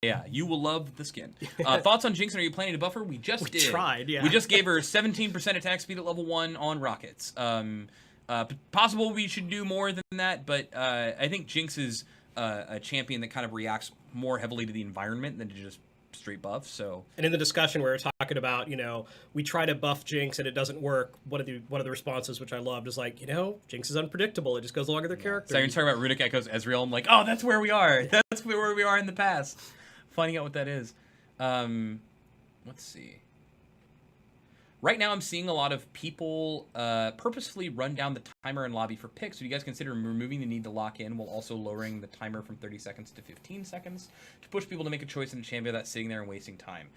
Yeah. You will love the skin. Thoughts on Jinx, and are you planning to buff her? We just did. Tried, yeah. We just gave her 17% attack speed at level 1 on rockets. Possible we should do more than that, but I think Jinx is a champion that kind of reacts more heavily to the environment than to just straight buff. So, and in the discussion we were talking about, we try to buff Jinx and it doesn't work. One of the responses, which I loved, is like, Jinx is unpredictable. It just goes along with their character. So you're talking about Runic Echo's Ezreal. I'm like, oh, that's where we are. That's where we are in the past. Finding out what that is. Let's see. Right now, I'm seeing a lot of people purposefully run down the timer in lobby for picks. Would you guys consider removing the need to lock in while also lowering the timer from 30 seconds to 15 seconds to push people to make a choice in a champion without sitting there and wasting time?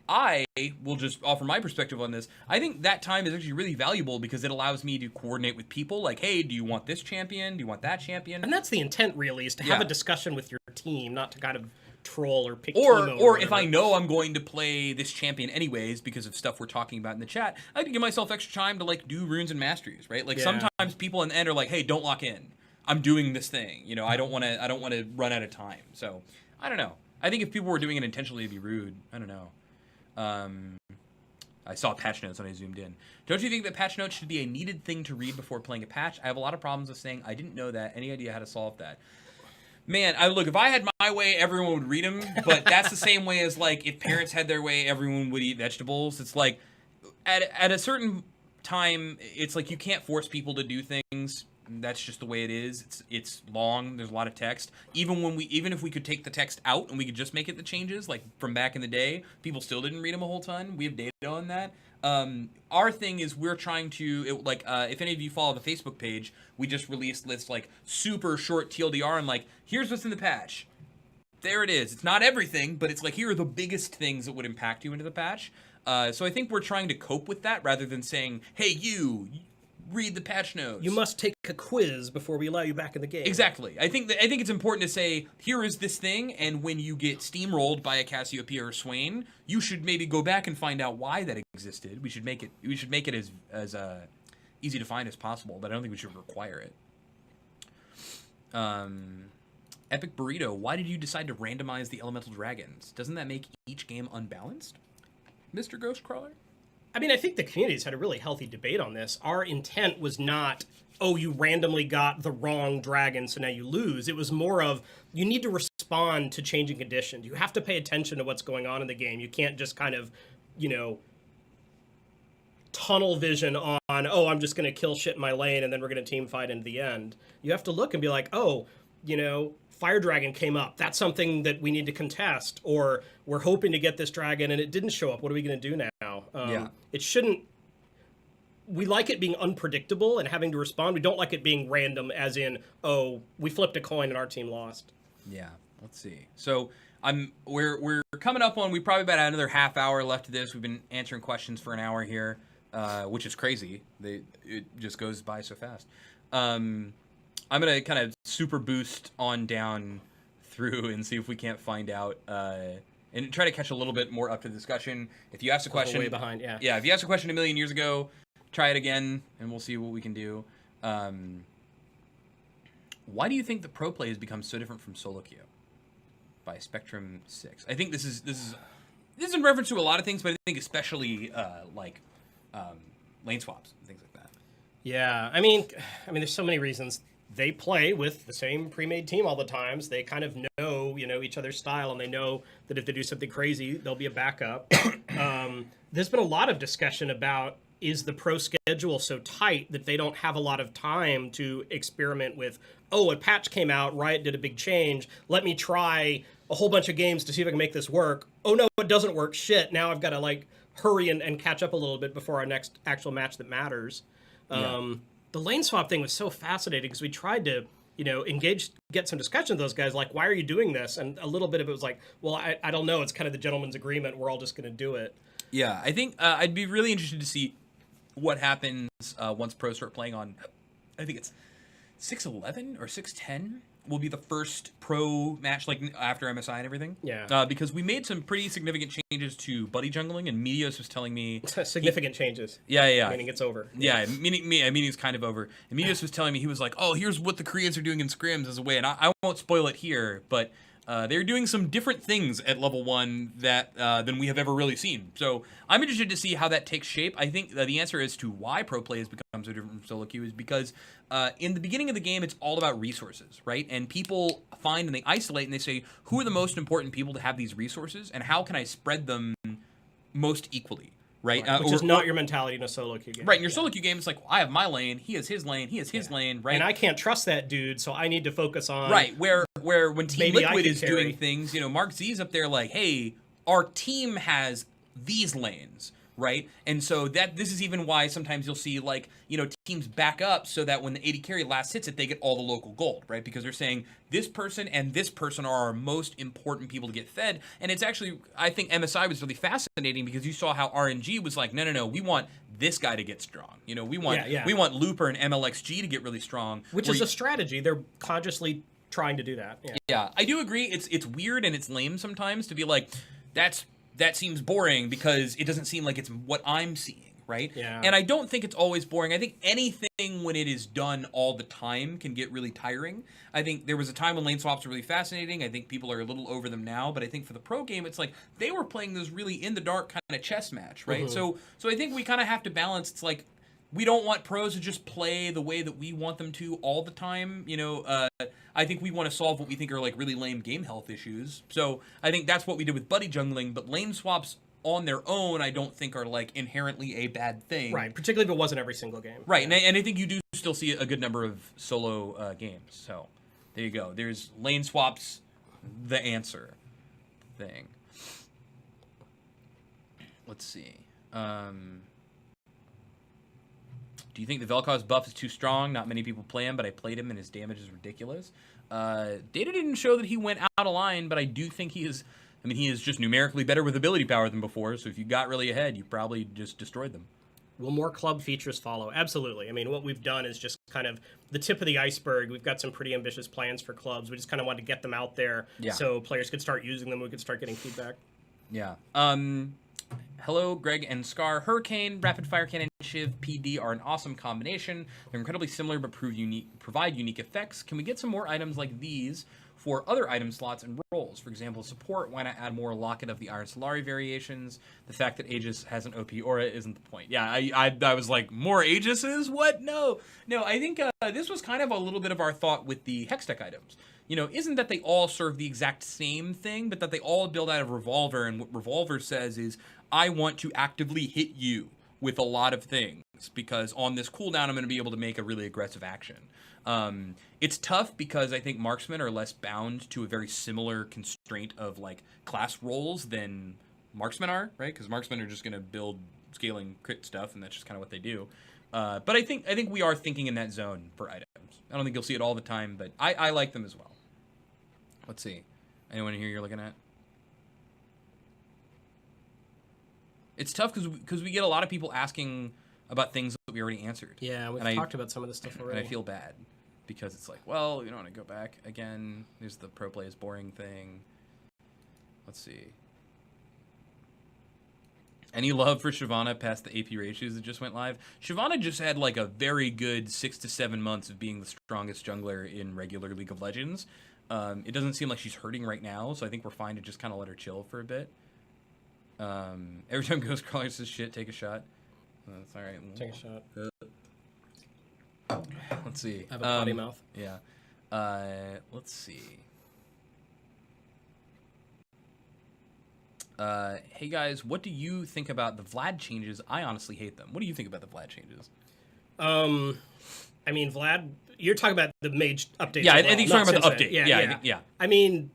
I will just offer my perspective on this. I think that time is actually really valuable because it allows me to coordinate with people. Like, hey, do you want this champion? Do you want that champion? And that's the intent, really, is to have a discussion with your team, not to kind of troll or pick or if I know I'm going to play this champion anyways because of stuff we're talking about in the chat, I can give myself extra time to like do runes and masteries, right? Like sometimes people in the end are like, hey, don't lock in, I'm doing this thing, I don't want to run out of time. So I don't know, I think if people were doing it intentionally to be rude, I don't know. I saw patch notes when I zoomed in. Don't you think that patch notes should be a needed thing to read before playing a patch? I have a lot of problems with saying I didn't know that. Any idea how to solve that? Man, look, if I had my way, everyone would read them, but that's the same way as, like, if parents had their way, everyone would eat vegetables. It's like, at a certain time, it's like you can't force people to do things. That's just the way it is. It's long. There's a lot of text. Even if we could take the text out and we could just make it the changes, like from back in the day, people still didn't read them a whole ton. We have data on that. Our thing is we're trying to, if any of you follow the Facebook page, we just released this, like, super short TLDR and, like, here's what's in the patch. There it is. It's not everything, but it's like, here are the biggest things that would impact you into the patch. So I think we're trying to cope with that rather than saying, hey, you read the patch notes. You must take a quiz before we allow you back in the game. Exactly. I think it's important to say, here is this thing, and when you get steamrolled by a Cassiopeia or Swain, you should maybe go back and find out why that existed. We should make it as easy to find as possible, but I don't think we should require it. Epic Burrito, why did you decide to randomize the elemental dragons? Doesn't that make each game unbalanced, Mr. Ghostcrawler? I mean, I think the community's had a really healthy debate on this. Our intent was not, oh, you randomly got the wrong dragon, so now you lose. It was more of, you need to respond to changing conditions. You have to pay attention to what's going on in the game. You can't just kind of, tunnel vision on, oh, I'm just going to kill shit in my lane and then we're going to team fight into the end. You have to look and be like, oh, Fire Dragon came up. That's something that we need to contest. Or we're hoping to get this dragon and it didn't show up. What are we going to do now? It shouldn't... We like it being unpredictable and having to respond. We don't like it being random, as in, oh, we flipped a coin and our team lost. Yeah, let's see. So we're coming up on, we probably about another half hour left of this. We've been answering questions for an hour here, which is crazy. It just goes by so fast. I'm going to kind of super boost on down through and see if we can't find out and try to catch a little bit more up to the discussion. If you asked a question... way behind, yeah. Yeah, if you asked a question a million years ago, try it again, and we'll see what we can do. Why do you think the pro play has become so different from solo queue? By Spectrum 6. I think this is in reference to a lot of things, but I think especially lane swaps and things like that. Yeah, I mean, there's so many reasons. They play with the same pre-made team all the times. They kind of know, each other's style, and they know that if they do something crazy, there'll be a backup. There's been a lot of discussion about, is the pro schedule so tight that they don't have a lot of time to experiment with, oh, a patch came out, Riot did a big change, let me try a whole bunch of games to see if I can make this work. Oh, no, it doesn't work. Shit, now I've got to, hurry and catch up a little bit before our next actual match that matters. The lane swap thing was so fascinating because we tried to, get some discussion with those guys, like, why are you doing this? And a little bit of it was like, well, I don't know. It's kind of the gentleman's agreement. We're all just going to do it. Yeah, I think I'd be really interested to see what happens once pros start playing on, I think it's 6.11 or 6.10 will be the first pro match, after MSI and everything. Yeah. Because we made some pretty significant changes to buddy jungling, and Meteos was telling me... significant changes. Yeah. Meaning it's over. Yeah, meaning it's kind of over. And Meteos was telling me, he was like, oh, here's what the Koreans are doing in scrims as a way, and I won't spoil it here, but They're doing some different things at level 1 that than we have ever really seen. So I'm interested to see how that takes shape. I think the answer as to why pro play has become so different from solo queue is because in the beginning of the game, it's all about resources, right? And people find and they isolate and they say, who are the most important people to have these resources, and how can I spread them most equally? Right, which is not your mentality in a solo queue game. Right, in your solo queue game, it's like, well, I have my lane, he has his lane, he has his lane, right? And I can't trust that dude, so I need to focus on... Right, where when Team Liquid is carry. doing things, Mark Z's up there like, hey, our team has these lanes, right? And so this is even why sometimes you'll see, like, teams back up so that when the AD carry last hits it, they get all the local gold, right? Because they're saying, this person and this person are our most important people to get fed. And it's actually, I think MSI was really fascinating because you saw how RNG was like, no, we want this guy to get strong. We want Looper and MLXG to get really strong. Which is a strategy. They're consciously trying to do that. Yeah, I do agree. It's weird and it's lame sometimes to be like, that seems boring because it doesn't seem like it's what I'm seeing. Right? Yeah. And I don't think it's always boring. I think anything when it is done all the time can get really tiring. I think there was a time when lane swaps were really fascinating. I think people are a little over them now, but I think for the pro game, it's like they were playing this really in the dark kind of chess match, right? Mm-hmm. So I think we kind of have to balance. It's like we don't want pros to just play the way that we want them to all the time. I think we want to solve what we think are like really lame game health issues. So I think that's what we did with buddy jungling, but lane swaps on their own, I don't think are like inherently a bad thing. Right, particularly if it wasn't every single game. Right, and I think you do still see a good number of solo games. So there you go. There's lane swaps, the answer thing. Let's see. Do you think the Vel'Koz buff is too strong? Not many people play him, but I played him and his damage is ridiculous. Data didn't show that he went out of line, but I do think he is just numerically better with ability power than before, so if you got really ahead, you probably just destroyed them. Will more club features follow? Absolutely. I mean, what we've done is just kind of the tip of the iceberg. We've got some pretty ambitious plans for clubs. We just kind of wanted to get them out there so players could start using them. We could start getting feedback. Yeah. Hello, Greg and Scar. Hurricane, Rapid Fire Cannon, Shiv, PD are an awesome combination. They're incredibly similar but provide unique effects. Can we get some more items like these for other item slots and roles? For example, support, why not add more Locket of the Iron Solari variations? The fact that Aegis has an OP aura isn't the point. Yeah, I was like, more Aegises? What? No, I think this was kind of a little bit of our thought with the Hextech items. Isn't that they all serve the exact same thing, but that they all build out of Revolver, and what Revolver says is, I want to actively hit you with a lot of things, because on this cooldown, I'm going to be able to make a really aggressive action. It's tough because I think marksmen are less bound to a very similar constraint of like class roles than marksmen are, right? Because marksmen are just going to build scaling crit stuff, and that's just kind of what they do. But I think we are thinking in that zone for items. I don't think you'll see it all the time, but I like them as well. Let's see. Anyone here you're looking at? It's tough because we get a lot of people asking about things that we already answered. Yeah, we've talked about some of this stuff already. And I feel bad because it's like, well, you don't want to go back again. There's the pro play is boring thing. Let's see. Any love for Shyvana past the AP ratios that just went live? Shyvana just had like a very good 6 to 7 months of being the strongest jungler in regular League of Legends. It doesn't seem like she's hurting right now, so I think we're fine to just kind of let her chill for a bit. Every time Ghostcrawler says shit, take a shot. That's all right. Take a shot. Let's see. I have a potty mouth. Yeah. Let's see. Hey guys, what do you think about the Vlad changes? I honestly hate them. What do you think about the Vlad changes? I mean, Vlad, you're talking about the mage update. Yeah, I think you're talking about the update. Yeah. I mean,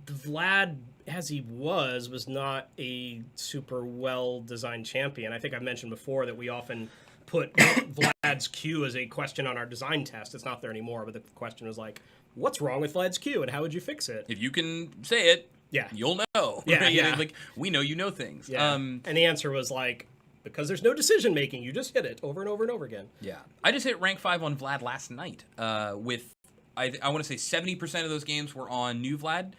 Vlad, as he was not a super well-designed champion. I think I've mentioned before that we often put Vlad's Q as a question on our design test. It's not there anymore, but the question was like, what's wrong with Vlad's Q, and how would you fix it? If you can say it, you'll know. Yeah. Like, we know you know things. Yeah. And the answer was like, because there's no decision making, you just hit it over and over and over again. Yeah. I just hit rank 5 on Vlad last night with, I want to say 70% of those games were on new Vlad.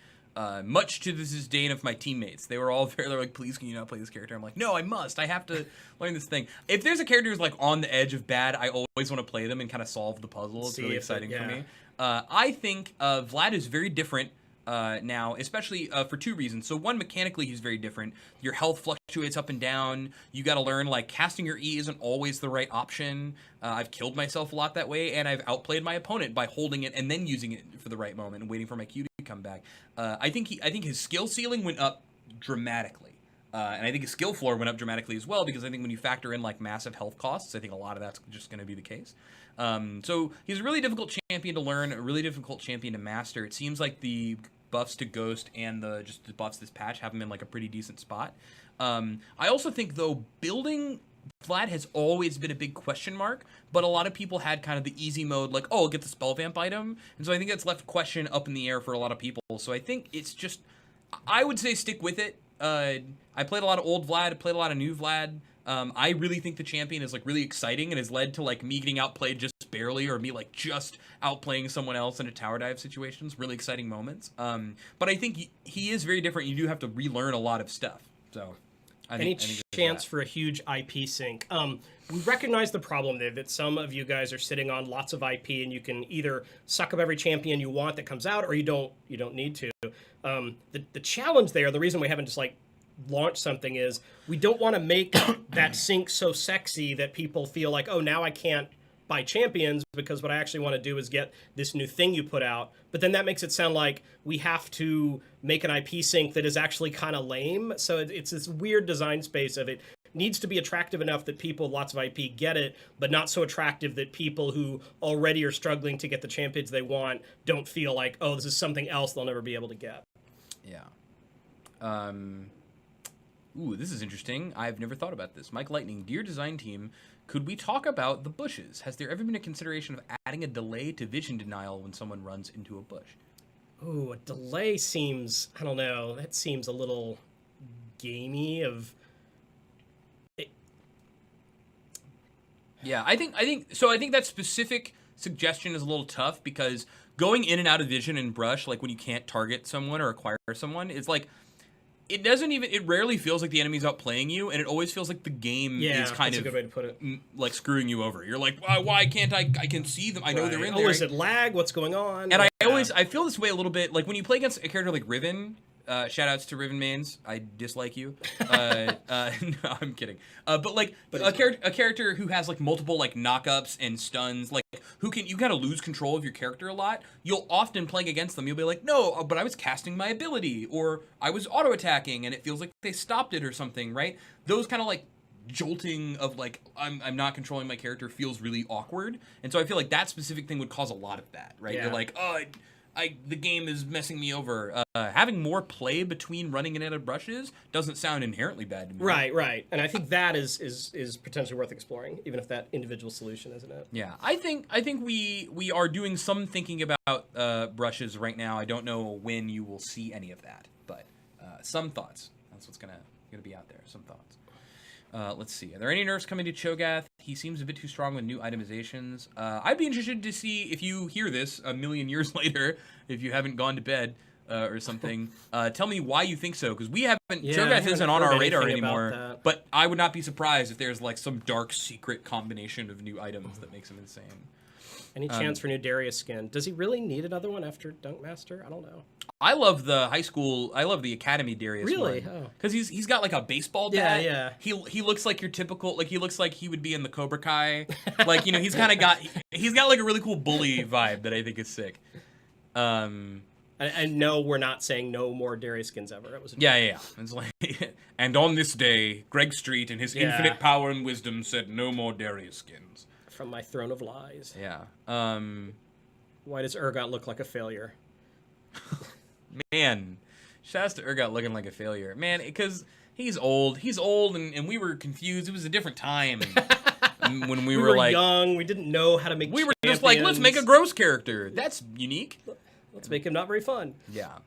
Much to the disdain of my teammates. They were all they're like, please, can you not play this character? I'm like, no, I must. I have to learn this thing. If there's a character who's like on the edge of bad, I always want to play them and kind of solve the puzzle. It's really exciting for me. I think Vlad is very different now, especially for two reasons. So one, mechanically, he's very different. Your health fluctuates up and down. You got to learn, like, casting your E isn't always the right option. I've killed myself a lot that way, and I've outplayed my opponent by holding it and then using it for the right moment and waiting for my Q to come back. I think his skill ceiling went up dramatically. And I think his skill floor went up dramatically as well, because I think when you factor in, like, massive health costs, I think a lot of that's just going to be the case. So he's a really difficult champion to learn, a really difficult champion to master. It seems like the buffs to Ghost and the buffs this patch have him in, like, a pretty decent spot. I also think, though, building Vlad has always been a big question mark, but a lot of people had kind of the easy mode, like, oh, I'll get the Spell Vamp item. And so I think that's left question up in the air for a lot of people. So I think it's just, I would say stick with it. I played a lot of old Vlad, played a lot of new Vlad. I really think the champion is, like, really exciting and has led to, like, me getting outplayed just barely, or me, like, just outplaying someone else in a tower dive situations. Really exciting moments. But I think he is very different. You do have to relearn a lot of stuff. So any chance for a huge IP sync? We recognize the problem there, that some of you guys are sitting on lots of IP, and you can either suck up every champion you want that comes out, or you don't need to. The challenge there, the reason we haven't just, like, launched something, is we don't want to make that sync so sexy that people feel like, oh, now I can't buy champions because what I actually want to do is get this new thing you put out. But then that makes it sound like we have to make an IP sync that is actually kind of lame. So it's this weird design space of it needs to be attractive enough that people with lots of IP get it, but not so attractive that people who already are struggling to get the champions they want don't feel like, oh, this is something else they'll never be able to get. Yeah. Ooh, this is interesting. I've never thought about this. Mike Lightning, dear design team, could we talk about the bushes? Has there ever been a consideration of adding a delay to vision denial when someone runs into a bush? Ooh, a delay seems, I don't know, that seems a little gamey of... Yeah, I think that specific suggestion is a little tough, because going in and out of vision and brush, like when you can't target someone or acquire someone, it's like, it rarely feels like the enemy's outplaying you, and it always feels like the game is kind of, a good way to put it, like, screwing you over. You're like, why can't I can see them, I know they're in there. Oh, is it lag? What's going on? And I feel this way a little bit, like when you play against a character like Riven. Shout outs to Riven mains. I dislike you. No, I'm kidding. But a character who has, like, multiple, like, knockups and stuns, like, you kind of lose control of your character a lot. You'll often, playing against them, you'll be like, no, but I was casting my ability, or I was auto attacking and it feels like they stopped it or something, right? Those kind of, like, jolting of, like, I'm not controlling my character feels really awkward, and so I feel like that specific thing would cause a lot of that, right? Yeah. You're like, oh, the game is messing me over. Having more play between running and out of brushes doesn't sound inherently bad to me. Right. And I think that is potentially worth exploring, even if that individual solution isn't it. Yeah, I think we are doing some thinking about brushes right now. I don't know when you will see any of that, but some thoughts. That's what's gonna be out there. Some thoughts. Let's see. Are there any nerfs coming to Cho'Gath? He seems a bit too strong with new itemizations. I'd be interested to see if you hear this a million years later, if you haven't gone to bed or something. Tell me why you think so, because we haven't. Cho'Gath isn't on our radar anymore. But I would not be surprised if there's, like, some dark secret combination of new items that makes him insane. Any chance for new Darius skin? Does he really need another one after Dunk Master? I don't know. I love the the Academy Darius. Really? Because he's got, like, a baseball bat. Yeah. He looks like your typical, like, he looks like he would be in the Cobra Kai. Like, you know, he's got like a really cool bully vibe that I think is sick. And no, we're not saying no more Darius skins ever. It was yeah. It's like, and on this day, Greg Street, in his infinite power and wisdom, said, "No more Darius skins." From my throne of lies. Yeah. Why does Urgot look like a failure? Man, shouts to Urgot looking like a failure. Man, because he's old. He's old, and we were confused. It was a different time when we were like young. We didn't know how to make. We were just like, let's make a gross character. That's unique. Let's make him not very fun. Yeah.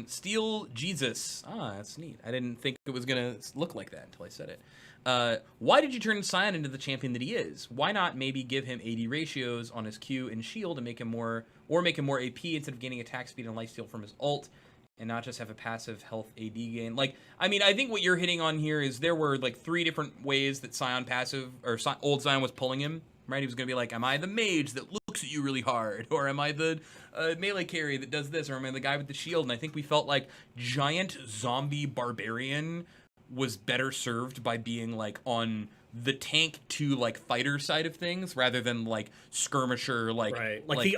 Steel Jesus. That's neat. I didn't think it was gonna look like that until I said it. Why did you turn Sion into the champion that he is? Why not maybe give him AD ratios on his Q and shield and make him more AP instead of gaining attack speed and lifesteal from his ult, and not just have a passive health AD gain? Like, I mean, I think what you're hitting on here is there were, like, 3 different ways that Sion passive, or old Sion was pulling him, right? He was going to be like, am I the mage that looks looks at you really hard, or am I the melee carry that does this, or am I the guy with the shield? And I think we felt like giant zombie barbarian was better served by being like on the tank to like fighter side of things rather than like skirmisher, like right, like the